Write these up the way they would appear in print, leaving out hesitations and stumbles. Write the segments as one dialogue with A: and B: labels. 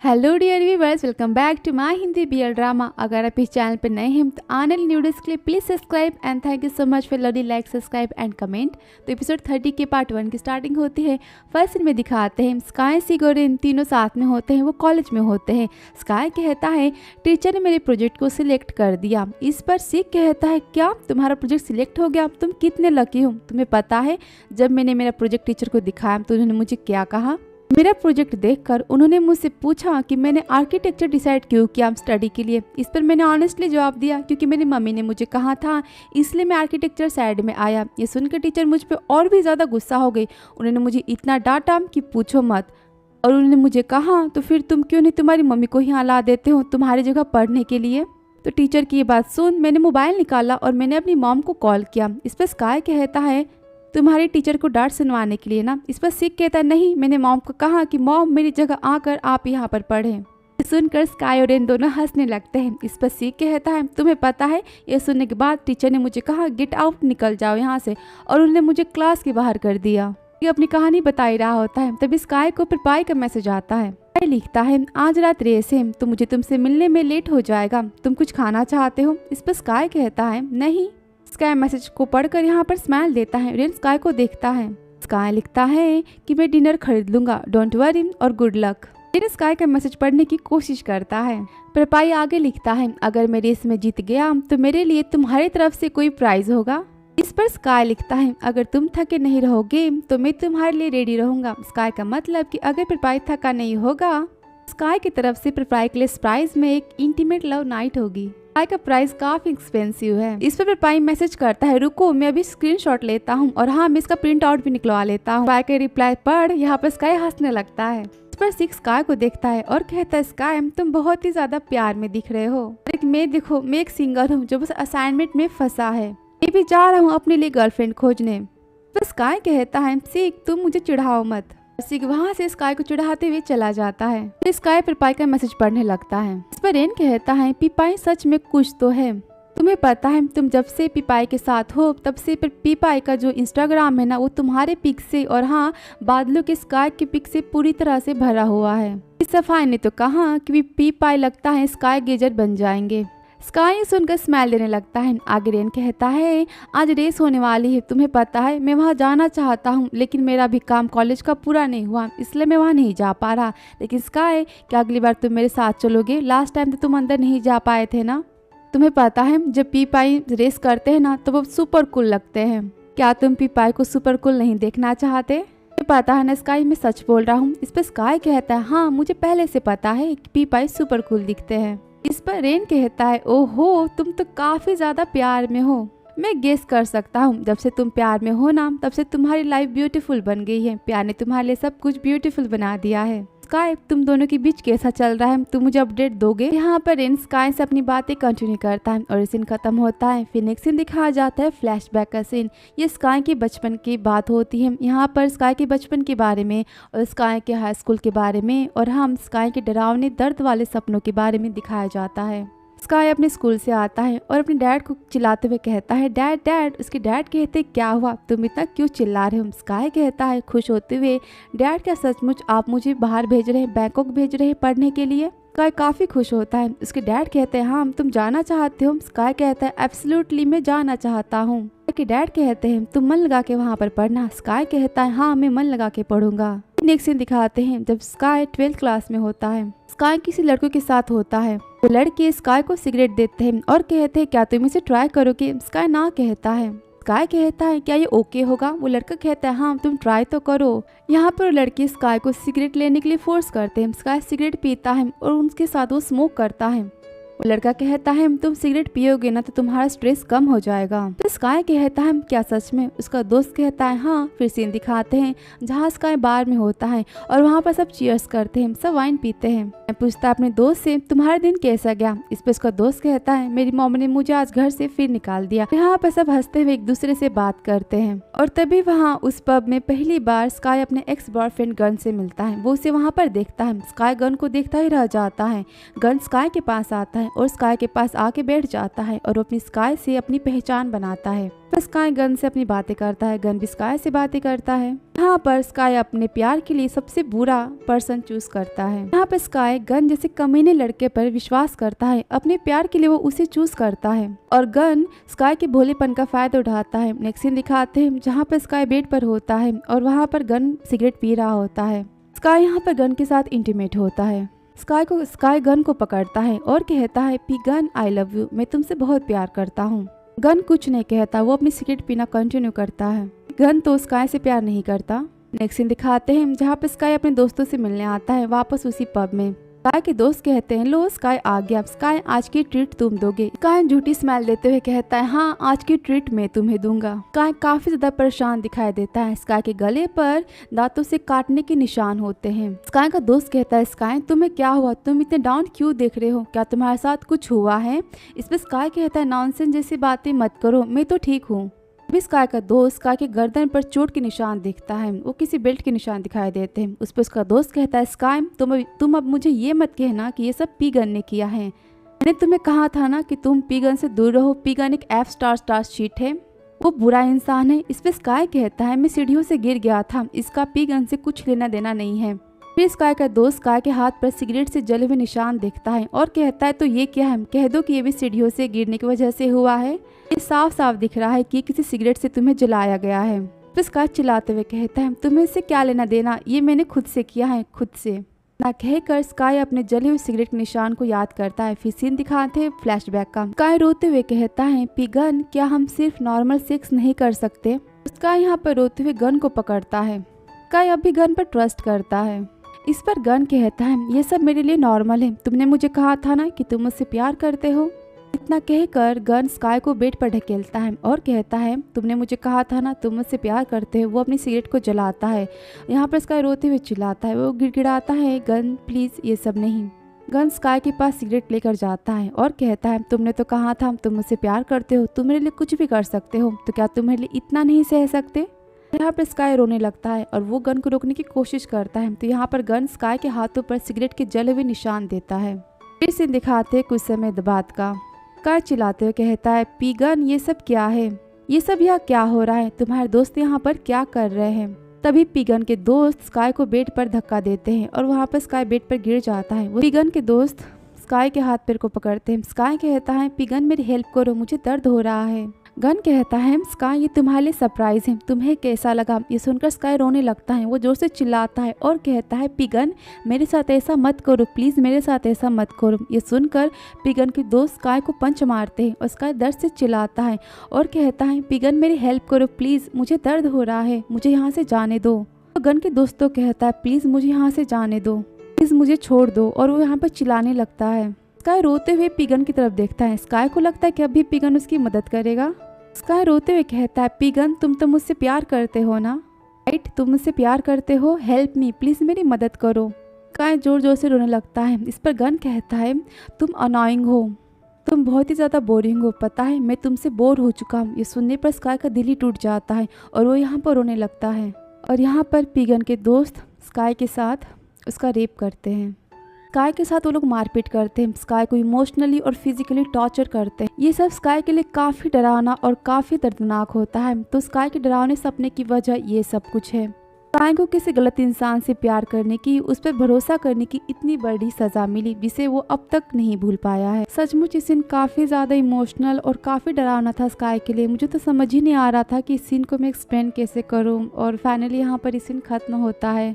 A: Hello dear viewers, welcome back to my Hindi BL drama. अगर आप इस चैनल पर नए हैं तो आने वाले वीडियोस के लिए please subscribe and thank you so much for lovely like subscribe and comment. तो एपिसोड 30 के पार्ट 1 की स्टार्टिंग होती है। फर्स्ट सीन में दिखाते हैं स्काई सिगोरेन तीनों साथ में होते हैं, वो कॉलेज में होते हैं। स्काई कहता है टीचर ने मेरे प्रोजेक्ट को सिलेक्ट कर दिया। इस पर सिक कहता है क्या तुम्हारा प्रोजेक्ट सिलेक्ट हो गया, तुम कितने लकी हो। तुम्हें पता है जब मैंने मेरा प्रोजेक्ट टीचर को दिखाया तो उन्होंने मुझे क्या कहा। मेरा प्रोजेक्ट देखकर उन्होंने मुझसे पूछा कि मैंने आर्किटेक्चर डिसाइड क्यों किया स्टडी के लिए। इस पर मैंने ऑनेस्टली जवाब दिया क्योंकि मेरी मम्मी ने मुझे कहा था, इसलिए मैं आर्किटेक्चर साइड में आया। ये सुनकर टीचर मुझ पर और भी ज़्यादा गुस्सा हो गई। उन्होंने मुझे इतना डांटा कि पूछो मत। और उन्होंने मुझे कहा तो फिर तुम क्यों नहीं तुम्हारी मम्मी को यहाँ ला देते हो तुम्हारी जगह पढ़ने के लिए। तो टीचर की ये बात सुन मैंने मोबाइल निकाला और मैंने अपनी मॉम को कॉल किया। इस पर स्काई कहता है तुम्हारे टीचर को डांट सुनवाने के लिए ना। इस पर सिक कहता है नहीं, मैंने मॉम को कहा कि मॉम मेरी जगह आकर आप यहाँ पर पढ़ें। सुनकर स्काई और रेन दोनों हंसने लगते हैं। इस पर सिक कहता है तुम्हें पता है ये सुनने के बाद टीचर ने मुझे कहा गेट आउट, निकल जाओ यहाँ से, और उन्होंने मुझे क्लास के बाहर कर दिया। ये अपनी कहानी बता ही रहा होता है तभी स्काई को पिपाई का मैसेज आता है। स्काई लिखता है आज रात रेस है तो मुझे तुमसे मिलने में लेट हो जाएगा, तुम कुछ खाना चाहते हो। इस पर स्काई कहता है नहीं। स्काई मैसेज को पढ़कर यहाँ पर स्माइल देता है। रेन स्काई को देखता है। स्काई लिखता है कि मैं डिनर खरीद लूंगा, डोंट वरी और गुड लक। रेन स्काई का मैसेज पढ़ने की कोशिश करता है। पिपाई आगे लिखता है अगर मैं रेस में जीत गया तो मेरे लिए तुम्हारी तरफ से कोई प्राइज होगा। इस पर स्काई लिखता है अगर तुम थके नहीं रहोगे तो मैं तुम्हारे लिए रेडी रहूंगा। स्काई का मतलब कि अगर पिपाई थका नहीं होगा स्काई की तरफ से पिपाई के लिए सरप्राइज में एक इंटीमेट लव नाइट होगी। स्काई का प्राइस काफी एक्सपेंसिव है। इस पर पिपाई मैसेज करता है रुको मैं अभी स्क्रीनशॉट लेता हूँ और हाँ मैं इसका प्रिंट आउट भी निकलवा लेता हूँ। पिपाई के रिप्लाई पढ़ यहाँ पर स्काई हंसने लगता है। इस पर सिक स्काई को देखता है और कहता है स्काई तुम बहुत ही ज्यादा प्यार में दिख रहे हो। मैं देखो मैं एक सिंगर हूँ जो बस असाइनमेंट में फंसा है, मैं भी जा रहा हूँ अपने लिए गर्लफ्रेंड खोजने। तो स्काई कहता है सिक तुम मुझे चिढ़ाओ मत। सिक वहाँ से स्काई को चिढ़ाते हुए चला जाता है। तो स्काई पिपाई का मैसेज पढ़ने लगता है। इस पर रेन कहता है पिपाई सच में कुछ तो है। तुम्हें पता है तुम जब से पिपाई के साथ हो तब से पिपाई का जो इंस्टाग्राम है ना वो तुम्हारे पिक से और हाँ बादलों के स्काई के पिक से पूरी तरह से भरा हुआ है। इस सफाई ने तो कहा कि पिपाई लगता है स्काई गेजर बन जाएंगे। स्काई सुनकर स्माइल देने लगता है। आगे रेन कहता है आज रेस होने वाली है, तुम्हें पता है मैं वहाँ जाना चाहता हूँ लेकिन मेरा भी काम कॉलेज का पूरा नहीं हुआ इसलिए मैं वहाँ नहीं जा पा रहा। लेकिन स्काई क्या अगली बार तुम मेरे साथ चलोगे, लास्ट टाइम तो तुम अंदर नहीं जा पाए थे ना। तुम्हें पता है जब पिपाई रेस करते हैं ना तो वो सुपर कूल लगते हैं, क्या तुम पिपाई को सुपर कूल नहीं देखना चाहते। पता है ना स्काई मैं सच बोल रहा हूँ। इस पर स्काई कहता है हाँ मुझे पहले से पता है कि पिपाई सुपर कूल दिखते हैं। इस पर रेन कहता है ओहो तुम तो काफी ज्यादा प्यार में हो, मैं गेस कर सकता हूँ जब से तुम प्यार में हो ना तब से तुम्हारी लाइफ ब्यूटीफुल बन गई है, प्यार ने तुम्हारे लिए सब कुछ ब्यूटीफुल बना दिया है। स्काई तुम दोनों के बीच कैसा चल रहा है, तुम मुझे अपडेट दोगे। यहाँ पर रेन स्काई से अपनी बातें कंटिन्यू करता है और सीन खत्म होता है। फिर नेक्स्ट सीन दिखाया जाता है फ्लैशबैक का सीन। ये स्काई के बचपन की बात होती है। यहाँ पर स्काई के बचपन के बारे में और स्काई के हाई स्कूल के बारे में और हम स्काई के डरावने दर्द वाले सपनों के बारे में दिखाया जाता है। स्काई अपने स्कूल से आता है और अपने डैड को चिल्लाते हुए कहता है डैड डैड। उसके डैड कहते क्या हुआ, तुम इतना क्यों चिल्ला रहे हो। स्काई कहता है खुश होते हुए डैड क्या सचमुच आप मुझे बाहर भेज रहे हैं, बैंकॉक भेज रहे हैं पढ़ने के लिए। स्काई काफी खुश होता है। उसके डैड कहते हैं हाँ तुम जाना चाहते हो। स्काई कहता है एब्सोल्युटली मैं जाना चाहता हूँ। उसके डैड कहते हैं तुम मन लगा के वहाँ पर पढ़ना। स्काई कहता है हाँ मैं मन लगा के पढ़ूंगा। नेक्स्ट सीन दिखाते हैं जब स्काई 12th क्लास में होता है। स्काई किसी लड़के के साथ होता है। वो लड़के स्काई को सिगरेट देते हैं और कहते हैं क्या तुम इसे ट्राई करोगे। स्काई ना कहता है। स्काई कहता है क्या ये ओके होगा। वो लड़का कहता है हाँ तुम ट्राई तो करो। यहाँ पर लड़के स्काई को सिगरेट लेने के लिए फोर्स करते हैं। स्काई सिगरेट पीता है और उनके साथ वो स्मोक करता है। वो लड़का कहता है तुम सिगरेट पियोगे ना तो तुम्हारा स्ट्रेस कम हो जाएगा। तो स्काई कहता है क्या सच में। उसका दोस्त कहता है हाँ। फिर सीन दिखाते हैं जहाँ स्काई बार में होता है और वहाँ पर सब चीयर्स करते हैं, सब वाइन पीते हैं। मैं पूछता अपने दोस्त से तुम्हारा दिन कैसा गया। इस पर उसका दोस्त कहता है मेरी मम्मी ने मुझे आज घर से फिर निकाल दिया। यहाँ पर सब हंसते हुए एक दूसरे से बात करते हैं और तभी वहाँ उस पब में पहली बार स्काई अपने एक्स बॉयफ्रेंड गन से मिलता है। वो उसे वहाँ पर देखता है। स्काई गन को देखता ही रह जाता है। गन स्काई के पास आता है और स्काई के पास आके बैठ जाता है और वो अपनी स्काई से अपनी पहचान बनाता है। पर स्काई गन से अपनी बातें करता है, गन भी स्काई से बातें करता है। यहाँ पर स्काई अपने प्यार के लिए सबसे बुरा पर्सन चूज करता है। यहाँ पर स्काई गन जैसे कमीने लड़के पर विश्वास करता है, अपने प्यार के लिए वो उसे चूज करता है और गन स्काई के भोलेपन का फायदा उठाता है। नेक्स्ट सीन दिखाते हैं जहाँ पर स्काई बेड पर होता है और वहाँ पर गन सिगरेट पी रहा होता है। स्काई यहाँ पर गन के साथ इंटीमेट होता है। स्काई गन को पकड़ता है और कहता है P gun I love you, मैं तुमसे बहुत प्यार करता हूँ। गन कुछ नहीं कहता, वो अपनी सिगरेट पीना कंटिन्यू करता है। गन तो स्काई से प्यार नहीं करता। नेक्स्ट सीन दिखाते हैं जहाँ पे स्काई अपने दोस्तों से मिलने आता है वापस उसी पब में। स्काई के दोस्त कहते हैं लो स्काई आ गया, स्काई आज की ट्रीट तुम दोगे। स्काई झूठी स्माइल देते हुए कहता है हाँ आज की ट्रीट मैं तुम्हें दूंगा। स्काई काफी ज्यादा परेशान दिखाई देता है। स्काई के गले पर दांतों से काटने के निशान होते हैं। स्काई का दोस्त कहता है स्काई तुम्हें क्या हुआ, तुम इतने डाउन क्यों देख रहे हो, क्या तुम्हारे साथ कुछ हुआ है। इस पर स्काई कहता है नॉनसेंस जैसी बातें मत करो, मैं तो ठीक हूँ। अभी स्काई का दोस्त स्काई के गर्दन पर चोट के निशान दिखता है, वो किसी बेल्ट के निशान दिखाई देते हैं। उस पर उसका दोस्त कहता है स्काई तुम अब मुझे ये मत कहना कि ये सब पी गन ने किया है। मैंने तुम्हें कहा था ना कि तुम पी गन से दूर रहो, पी गन एक F** शीट है, वो बुरा इंसान है। इस पे स्काई कहता है मैं सीढ़ियों से गिर गया था, इसका पी गन से कुछ लेना देना नहीं है। फिर स्काई का दोस्त स्काई के हाथ पर सिगरेट से जले हुए निशान देखता है और कहता है तो ये क्या है, कह दो कि ये भी सीढ़ियों से गिरने की वजह से हुआ है, ये साफ साफ दिख रहा है कि किसी सिगरेट से तुम्हें जलाया गया है। फिर स्काई चिल्लाते हुए कहता है तुम्हें इससे क्या लेना देना, ये मैंने खुद से किया है, खुद से। ना कहकर स्काई अपने जले हुए सिगरेट के निशान को याद करता है। फिर सीन दिखाते हैं फ्लैशबैक का। स्काई रोते हुए कहता है पी गन क्या हम सिर्फ नॉर्मल सेक्स नहीं कर सकते। स्काई यहाँ पर रोते हुए गन को पकड़ता है। स्काई अभी गन पर ट्रस्ट करता है। इस पर गन कहता है ये सब मेरे लिए नॉर्मल है, तुमने मुझे कहा था ना कि तुम मुझसे प्यार करते हो। इतना कहकर गन स्काई को बेड पर ढकेलता है और कहता है तुमने मुझे कहा था ना तुम मुझसे प्यार करते हो। वो अपनी सिगरेट को जलाता है। यहाँ पर स्काई रोते हुए चिल्लाता है, वो गिड़गिड़ाता है गन प्लीज ये सब नहीं। गन स्काई के पास सिगरेट लेकर जाता है और कहता है तुमने तो कहा था तुम मुझसे प्यार करते हो, तुम मेरे लिए कुछ भी कर सकते हो, तो क्या तुम मेरे लिए इतना नहीं सह सकते। यहाँ पर स्काई रोने लगता है और वो गन को रोकने की कोशिश करता है। तो यहाँ पर गन स्काई के हाथों पर सिगरेट के जले हुए निशान देता है। फिर से दिखाते कुछ समय बाद का। स्काई चिल्लाते हुए कहता है पी गन ये सब क्या है, ये सब यहाँ क्या हो रहा है, तुम्हारे दोस्त यहाँ पर क्या कर रहे हैं। तभी पी गन के दोस्त स्काई को बेड पर धक्का देते हैं और वहाँ पर स्काई बेड पर गिर जाता है। वो पी गन के दोस्त स्काई के हाथ पैर को पकड़ते हैं। स्काई कहता है पी गन मेरी हेल्प करो, मुझे दर्द हो रहा है। गन कहता है स्काई ये तुम्हारे लिए सरप्राइज है, तुम्हें कैसा लगा। ये सुनकर स्काई रोने लगता है। वो जोर से चिल्लाता है और कहता है पिगन मेरे साथ ऐसा मत करो, प्लीज मेरे साथ ऐसा मत करो। ये सुनकर पिगन के दोस्त स्काई को पंच मारते हैं और स्काई दर्द से चिल्लाता है और कहता है पिगन मेरी हेल्प करो प्लीज, मुझे दर्द हो रहा है, मुझे यहाँ से जाने दो। तो गन के दोस्तों कहता है प्लीज मुझे यहाँ से जाने दो, प्लीज मुझे छोड़ दो। और वो यहाँ पर चिल्लाने लगता है। स्काई रोते हुए पिगन की तरफ देखता है। स्काई को लगता है कि अभी पिगन उसकी मदद करेगा। स्काई रोते हुए कहता है पिगन तुम तो मुझसे प्यार करते हो ना, राइट, तुम मुझसे प्यार करते हो, हेल्प मी प्लीज मेरी मदद करो। स्काई जोर जोर से रोने लगता है। इस पर गन कहता है तुम अनोइंग हो, तुम बहुत ही ज़्यादा बोरिंग हो, पता है मैं तुमसे बोर हो चुका हूँ। ये सुनने पर स्काई का दिल ही टूट जाता है और वो यहाँ पर रोने लगता है। और यहाँ पर पिगन के दोस्त स्काई के साथ उसका रेप करते हैं। स्काई के साथ वो लोग मारपीट करते हैं, स्काई को इमोशनली और फिजिकली टॉर्चर करते हैं। ये सब स्काई के लिए काफ़ी डरावना और काफ़ी दर्दनाक होता है। तो स्काई के डरावने सपने की वजह ये सब कुछ है। स्काई को किसी गलत इंसान से प्यार करने की, उस पर भरोसा करने की इतनी बड़ी सजा मिली जिसे वो अब तक नहीं भूल पाया है। सचमुच ये सीन काफ़ी ज़्यादा इमोशनल और काफ़ी डरावना था स्काई के लिए। मुझे तो समझ ही नहीं आ रहा था कि इस सीन को मैं एक्सप्लेन कैसे करूँ। और फाइनली यहाँ पर ये सीन खत्म होता है।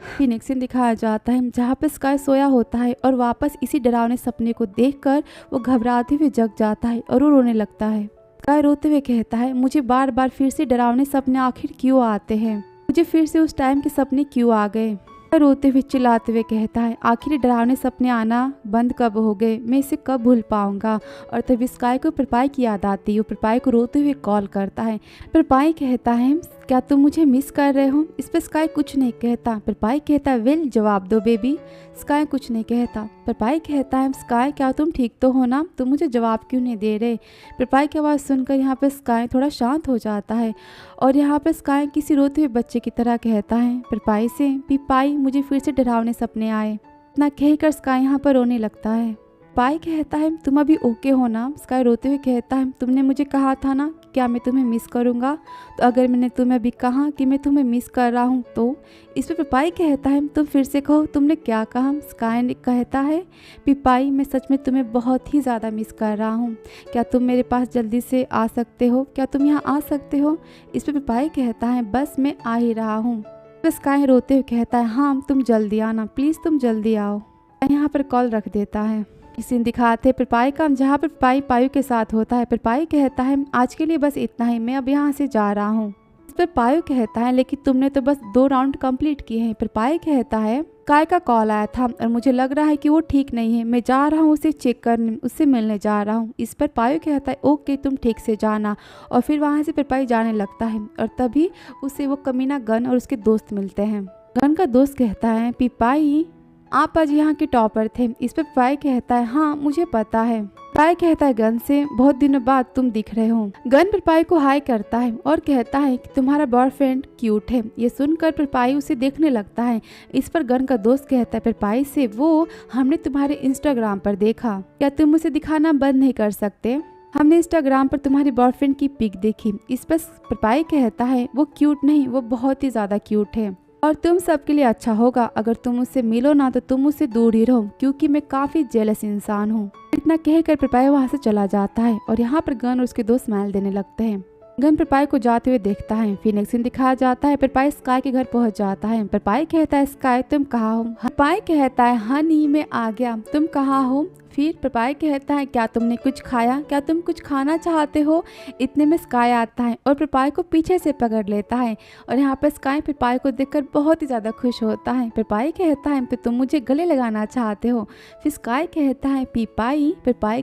A: फिर नेक्स्ट सीन दिखाया जाता है जहाँ पर स्काई सोया होता है और वापस इसी डरावने सपने को देखकर वो घबराते हुए जग जाता है और वो रोने लगता है। स्काई रोते हुए कहता है मुझे बार बार फिर से डरावने सपने आखिर क्यों आते हैं, मुझे फिर से उस टाइम के सपने क्यों आ गए। स्काई रोते हुए चिल्लाते हुए कहता है आखिर डरावने सपने आना बंद कब हो गए, मैं इसे कब भूल पाऊंगा। और तभी स्काई को प्रपाई की याद आती है। वो प्रपाई को रोते हुए कॉल करता है। प्रपाई कहता है क्या तुम मुझे मिस कर रहे हो। इस पर स्काई कुछ नहीं कहता। प्रपाई कहता है वेल जवाब दो बेबी। स्काई कुछ नहीं कहता। प्रपाई कहता है स्काई क्या तुम ठीक तो हो ना, तुम मुझे जवाब क्यों नहीं दे रहे। प्रपाई की आवाज़ सुनकर यहाँ पर स्काई थोड़ा शांत हो जाता है और यहाँ पर स्काई किसी रोते हुए बच्चे की तरह कहता है प्रपाई से पिपाई मुझे फिर से डरावने सपने आए। इतना कहकर स्काई यहाँ पर रोने लगता है। पाई कहता है तुम अभी ओके हो ना। स्काई रोते हुए कहता है तुमने मुझे कहा था ना क्या मैं तुम्हें मिस करूँगा, तो अगर मैंने तुम्हें अभी कहा कि मैं तुम्हें मिस कर रहा हूँ तो। इस पर पिपाई कहता है तुम फिर से कहो तुमने क्या कहा। स्काई ने कहता है पिपाई मैं सच में तुम्हें बहुत ही ज़्यादा मिस कर रहा हूँ, क्या तुम मेरे पास जल्दी से आ सकते हो, क्या तुम यहाँ आ सकते हो। इस पर पिपाई कहता है बस मैं आ ही रहा हूँ। तो स्काई रोते हुए कहता है हाँ तुम जल्दी आना प्लीज़, तुम जल्दी आओ। यहाँ पर कॉल रख देता है। सीन दिखाते पिपाई का जहाँ पर पिपाई पायु के साथ होता है। पिपाई कहता है आज के लिए बस इतना ही, मैं अब यहाँ से जा रहा हूँ। इस पर पायु कहता है लेकिन तुमने तो बस 2 राउंड कंप्लीट किए हैं। पिपाई कहता है स्काई का कॉल आया था और मुझे लग रहा है कि वो ठीक नहीं है, मैं जा रहा हूँ उसे चेक करने, उससे मिलने जा रहा हूँ। इस पर पायु कहता है ओके तुम ठीक से जाना, और फिर वहाँ से पिपाई जाने लगता है। और तभी उसे वो कमीना गन और उसके दोस्त मिलते हैं। गन का दोस्त कहता है पिपाई आप आज यहाँ के टॉपर थे। इस पर पिपाई कहता है हाँ मुझे पता है। पिपाई कहता है गन से बहुत दिनों बाद तुम दिख रहे हो। गन पिपाई को हाई करता है और कहता है कि तुम्हारा बॉयफ्रेंड क्यूट है। ये सुनकर पिपाई उसे देखने लगता है। इस पर गन का दोस्त कहता है पिपाई से वो हमने तुम्हारे इंस्टाग्राम पर देखा, क्या तुम उसे दिखाना बंद नहीं कर सकते। हमने इंस्टाग्राम पर तुम्हारी बॉयफ्रेंड की पिक देखी। इस पर पिपाई कहता है वो क्यूट नहीं, वो बहुत ही ज़्यादा क्यूट है और तुम सबके लिए अच्छा होगा अगर तुम उससे मिलो ना तो तुम उससे दूर ही रहो, क्योंकि मैं काफ़ी जेलस इंसान हूँ। इतना कहकर पिपाई वहाँ से चला जाता है और यहाँ पर गन और उसके दोस्त स्माइल देने लगते हैं। गन पिपाई को जाते हुए देखता है। फिर नेक्स्ट सीन दिखाया जाता है पिपाई स्काई के घर पहुँच जाता है। पिपाई कहता है स्काई तुम कहाँ हो। पिपाई कहता है हनी मैं आ गया, तुम कहाँ हो। फिर पिपाई कहता है क्या तुमने कुछ खाया, क्या तुम कुछ खाना चाहते हो। इतने में स्काई आता है और पिपाई को पीछे से पकड़ लेता है और यहाँ पर स्काई पिपाई को देखकर बहुत ही ज़्यादा खुश होता है। पिपाई कहता है तो तुम मुझे गले लगाना चाहते हो। फिर स्काई कहता है पिपाई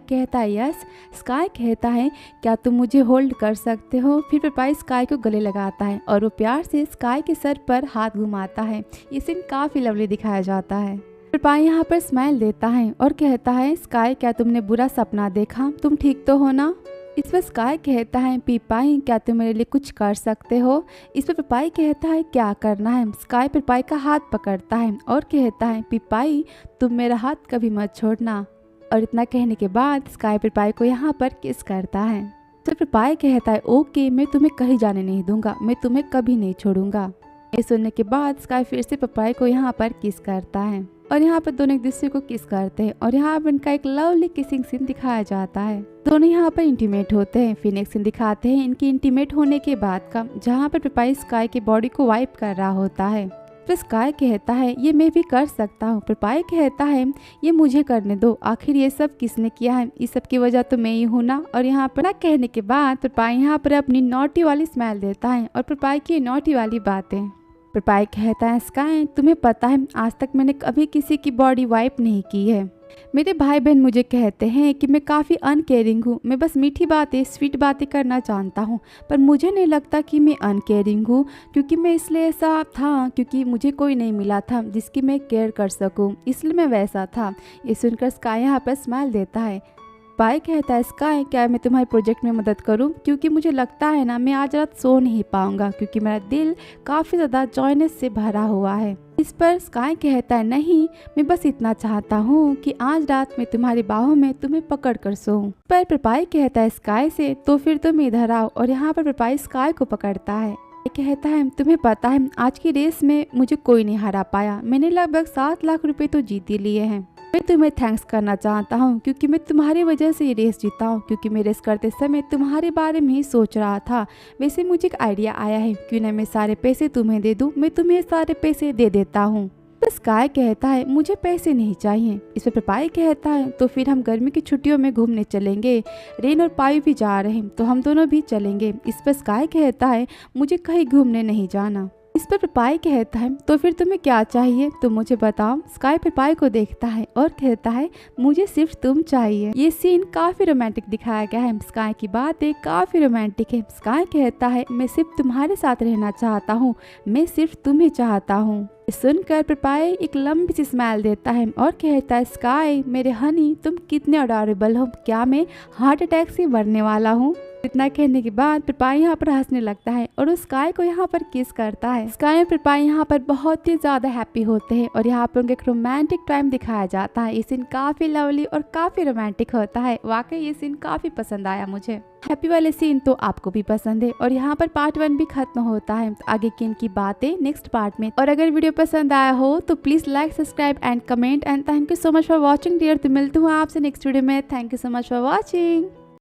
A: कहता है यस। स्काई कहता है क्या तुम मुझे होल्ड कर सकते हो। फिर पिपाई स्काई को गले लगाता है और वो प्यार से स्काई के सर पर हाथ घुमाता है। ये सीन काफ़ी लवली दिखाया जाता है। पिपाई यहाँ पर स्माइल देता है और कहता है स्काई क्या तुमने बुरा सपना देखा, तुम ठीक तो हो ना। इस पर स्काई कहता है पिपाई क्या तुम मेरे लिए कुछ कर सकते हो। इस पर पिपाई कहता है क्या करना है। स्काई पिपाई का हाथ पकड़ता है और कहता है पिपाई तुम मेरा हाथ कभी मत छोड़ना। और इतना कहने के बाद स्काई पिपाई को यहाँ पर किस करता है। तो पिपाई कहता है ओके मैं तुम्हें कहीं जाने नहीं दूंगा, मैं तुम्हें कभी नहीं छोड़ूंगा। ये सुनने के बाद स्काई फिर से पिपाई को यहाँ पर किस करता है और यहाँ पर दोनों एक दूसरे को किस करते हैं और यहाँ पर इनका एक लवली किसिंग सीन दिखाया जाता है। दोनों यहाँ पर इंटीमेट होते हैं। फिर नेक्स्ट सीन दिखाते हैं इनके इंटीमेट होने के बाद का, जहाँ पर पिपाई स्काई की बॉडी को वाइप कर रहा होता है। तो स्काई कहता है ये मैं भी कर सकता हूँ। पिपाई कहता है ये मुझे करने दो, आखिर ये सब किसने किया है, इस सब की वजह तो मैं ही हूँ ना। और यहाँ पर ना कहने के बाद पिपाई यहाँ पर अपनी नोटी वाली स्माइल देता है और पिपाई की नोटी वाली बातें। पिपाई कहता है स्काई तुम्हें पता है आज तक मैंने कभी किसी की बॉडी वाइप नहीं की है। मेरे भाई बहन मुझे कहते हैं कि मैं काफ़ी अनकेयरिंग हूँ, मैं बस मीठी बातें स्वीट बातें करना जानता हूँ, पर मुझे नहीं लगता कि मैं अनकेयरिंग हूँ, क्योंकि मैं इसलिए ऐसा था क्योंकि मुझे कोई नहीं मिला था जिसकी मैं केयर कर सकूँ, इसलिए मैं वैसा था। ये सुनकर स्काई यहाँ पर स्माइल देता है। पिपाई कहता है स्काई क्या मैं तुम्हारे प्रोजेक्ट में मदद करूं, क्योंकि मुझे लगता है ना मैं आज रात सो नहीं पाऊंगा, क्योंकि मेरा दिल काफ़ी ज़्यादा जॉयनेस से भरा हुआ है। इस पर स्काई कहता है नहीं मैं बस इतना चाहता हूँ कि आज रात मैं तुम्हारी बाहों में तुम्हें पकड़ कर सोऊं। पर पिपाई कहता है स्काई से तो फिर तुम इधर आओ। और यहाँ पर पिपाई स्काई को पकड़ता है। कहता है तुम्हें पता है आज की रेस में मुझे कोई नहीं हरा पाया, मैंने लगभग 7 लाख रुपए तो जीत ही लिए हैं। मैं तुम्हें थैंक्स करना चाहता हूँ क्योंकि मैं तुम्हारी वजह से ये रेस जीता हूँ, क्योंकि मैं रेस करते समय तुम्हारे बारे में ही सोच रहा था। वैसे मुझे एक आइडिया आया है, क्यों ना मैं सारे पैसे तुम्हें दे दूँ, मैं तुम्हें सारे पैसे दे देता हूँ। तो स्काई कहता है मुझे पैसे नहीं चाहिए। इस पर पिपाई कहता है तो फिर हम गर्मी की छुट्टियों में घूमने चलेंगे, रेन और पायु भी जा रहे हैं तो हम दोनों भी चलेंगे। इस पर स्काई कहता है मुझे कहीं घूमने नहीं जाना। इस पर पिपाई कहता है तो फिर तुम्हें क्या चाहिए तुम मुझे बताओ। स्काई पिपाई को देखता है और कहता है मुझे सिर्फ तुम चाहिए। ये सीन काफी रोमांटिक दिखाया गया है। स्काई की बातें काफी रोमांटिक है। स्काई कहता है मैं सिर्फ तुम्हारे साथ रहना चाहता हूँ, मैं सिर्फ तुम्हें चाहता हूँ। सुनकर पिपाई एक लंबी सी स्माइल देता है और कहता है स्काई मेरे हनी तुम कितने अडोरेबल हो, क्या मैं हार्ट अटैक से मरने वाला हूँ। इतना कहने के बाद पिरपाई यहाँ पर हंसने लगता है और उस स्काई को यहाँ पर किस करता है। स्काई और पिरपाई यहाँ पर बहुत ही ज्यादा हैप्पी होते हैं और यहाँ पर उनका एक रोमांटिक टाइम दिखाया जाता है। ये सीन काफी लवली और काफी रोमांटिक होता है। वाकई ये सीन काफी पसंद आया मुझे। हैप्पी वाले सीन तो आपको भी पसंद है। और यहाँ पर पार्ट 1 भी खत्म होता है। आगे की इनकी बातें नेक्स्ट पार्ट में। और अगर वीडियो पसंद आया हो तो please like, subscribe and comment and thank you so much for watching dear. तो मिलती हूँ आपसे नेक्स्ट वीडियो में। Thank you so much for watching.